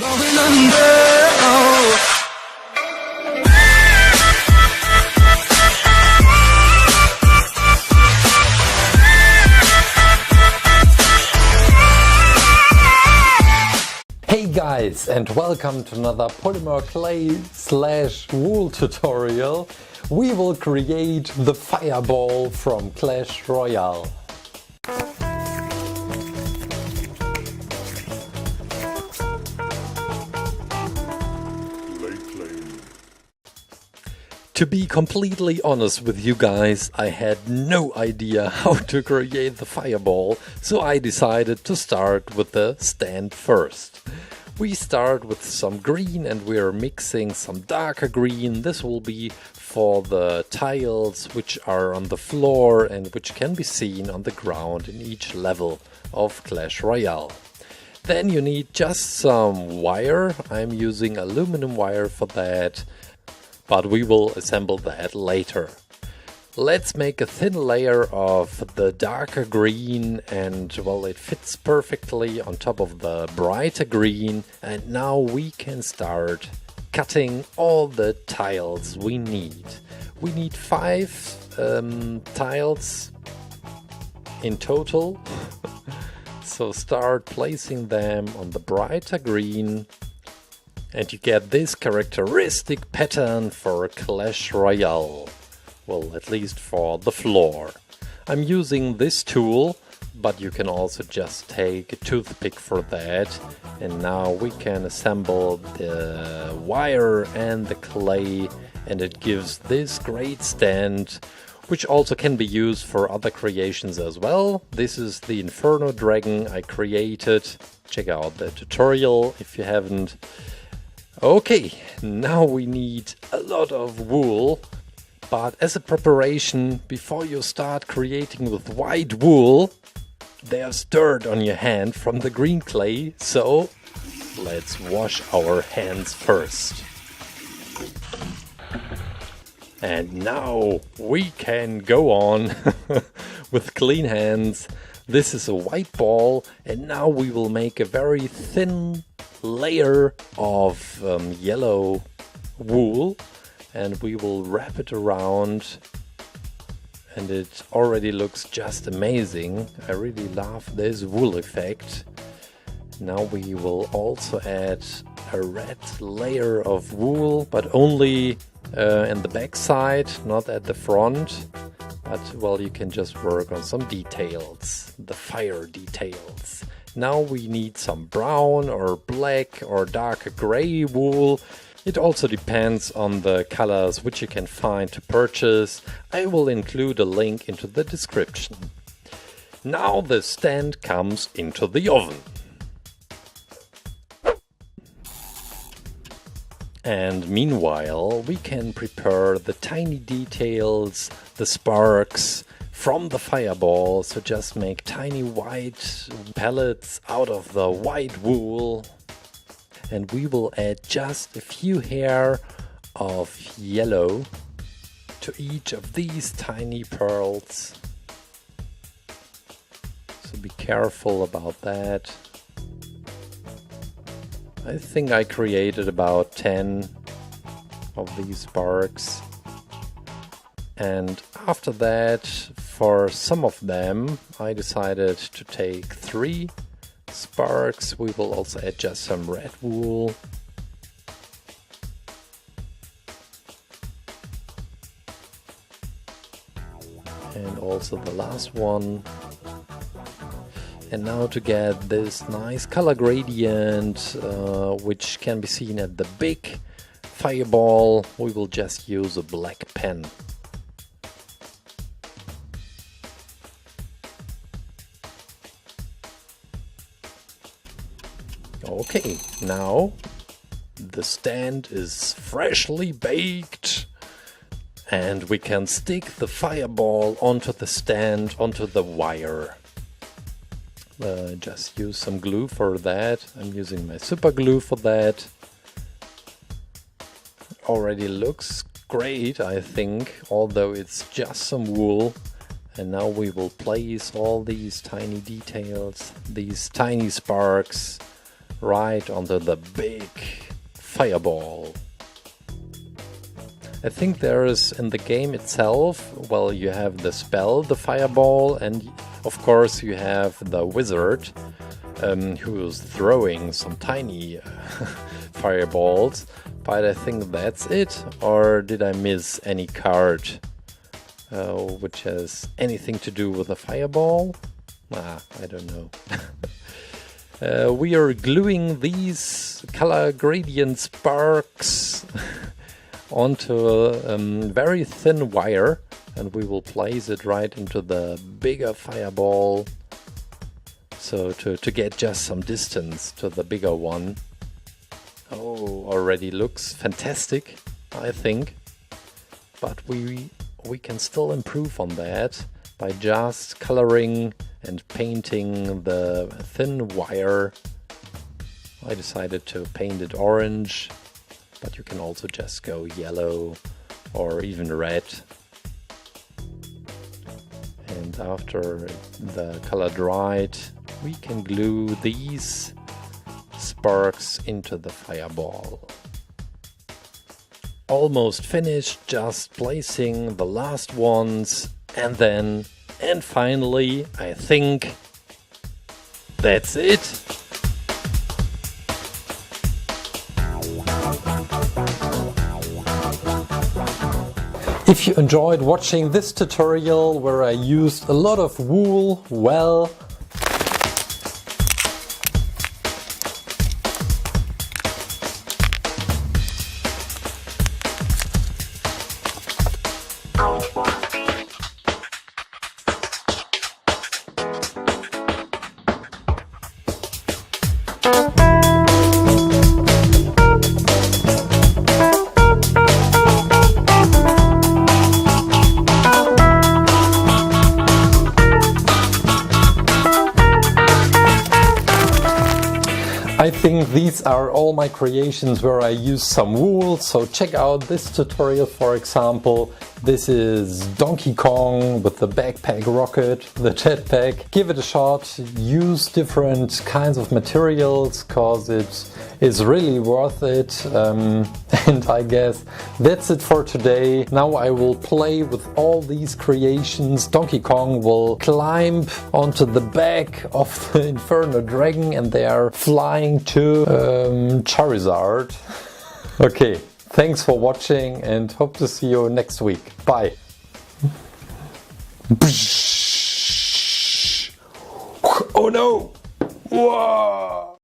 Going under, oh. Hey guys, and welcome to another polymer clay / wool tutorial. We will create the fireball from Clash Royale. To be completely honest with you guys, I had no idea how to create the fireball, so I decided to start with the stand first. We start with some green and we are mixing some darker green. This will be for the tiles which are on the floor and which can be seen on the ground in each level of Clash Royale. Then you need just some wire. I'm using aluminum wire for that, but we will assemble that later. Let's make a thin layer of the darker green, and well, it fits perfectly on top of the brighter green, and now we can start cutting all the tiles we need. We need 5 tiles in total, so start placing them on the brighter green. And you get this characteristic pattern for Clash Royale. Well, at least for the floor. I'm using this tool, but you can also just take a toothpick for that. And now we can assemble the wire and the clay, and it gives this great stand, which also can be used for other creations as well. This is the Inferno Dragon I created. Check out the tutorial if you haven't. Okay, now we need a lot of wool, but as a preparation, before you start creating with white wool, there's dirt on your hand from the green clay, so let's wash our hands first. And now we can go on with clean hands. This is a white ball, and now we will make a very thin layer of yellow wool, and we will wrap it around, and it already looks just amazing. I really love this wool effect. Now we will also add a red layer of wool, but only in the back side, not at the front. But well, you can just work on some details, the fire details. Now we need some brown or black or darker gray wool. It also depends on the colors which you can find to purchase. I will include a link into the description. Now the stand comes into the oven. And meanwhile, we can prepare the tiny details, the sparks from the fireball. So just make tiny white pellets out of the white wool. And we will add just a few hair of yellow to each of these tiny pearls. So be careful about that. I think I created about 10 of these sparks. And after that, for some of them, I decided to take 3 sparks. We will also add just some red wool. And also the last one. And now to get this nice color gradient, which can be seen at the big fireball, we will just use a black pen. Okay, now the stand is freshly baked, and we can stick the fireball onto the stand, onto the wire. Just use some glue for that. I'm using my super glue for that. Already looks great, I think, although it's just some wool. And now we will place all these tiny details, these tiny sparks, right onto the big fireball. I think there is in the game itself, well, you have the spell, the fireball, and of course you have the wizard who's throwing some tiny fireballs, but I think that's it. Or did I miss any card which has anything to do with a fireball? I don't know. We are gluing these color gradient sparks onto a very thin wire, and we will place it right into the bigger fireball, so to get just some distance to the bigger one. Oh, already looks fantastic, I think, but we can still improve on that by just coloring and painting the thin wire. I decided to paint it orange, but you can also just go yellow or even red. And after the color dried, we can glue these sparks into the fireball. Almost finished, just placing the last ones, and finally, I think that's it. If you enjoyed watching this tutorial where I used a lot of wool, well, I think these are all my creations where I use some wool, so check out this tutorial, for example. This is Donkey Kong with the backpack rocket, the jetpack. Give it a shot, use different kinds of materials, cause it is really worth it. And I guess that's it for today. Now I will play with all these creations. Donkey Kong will climb onto the back of the Inferno Dragon and they are flying to Charizard. Okay, thanks for watching and hope to see you next week. Bye. Oh no! Whoa!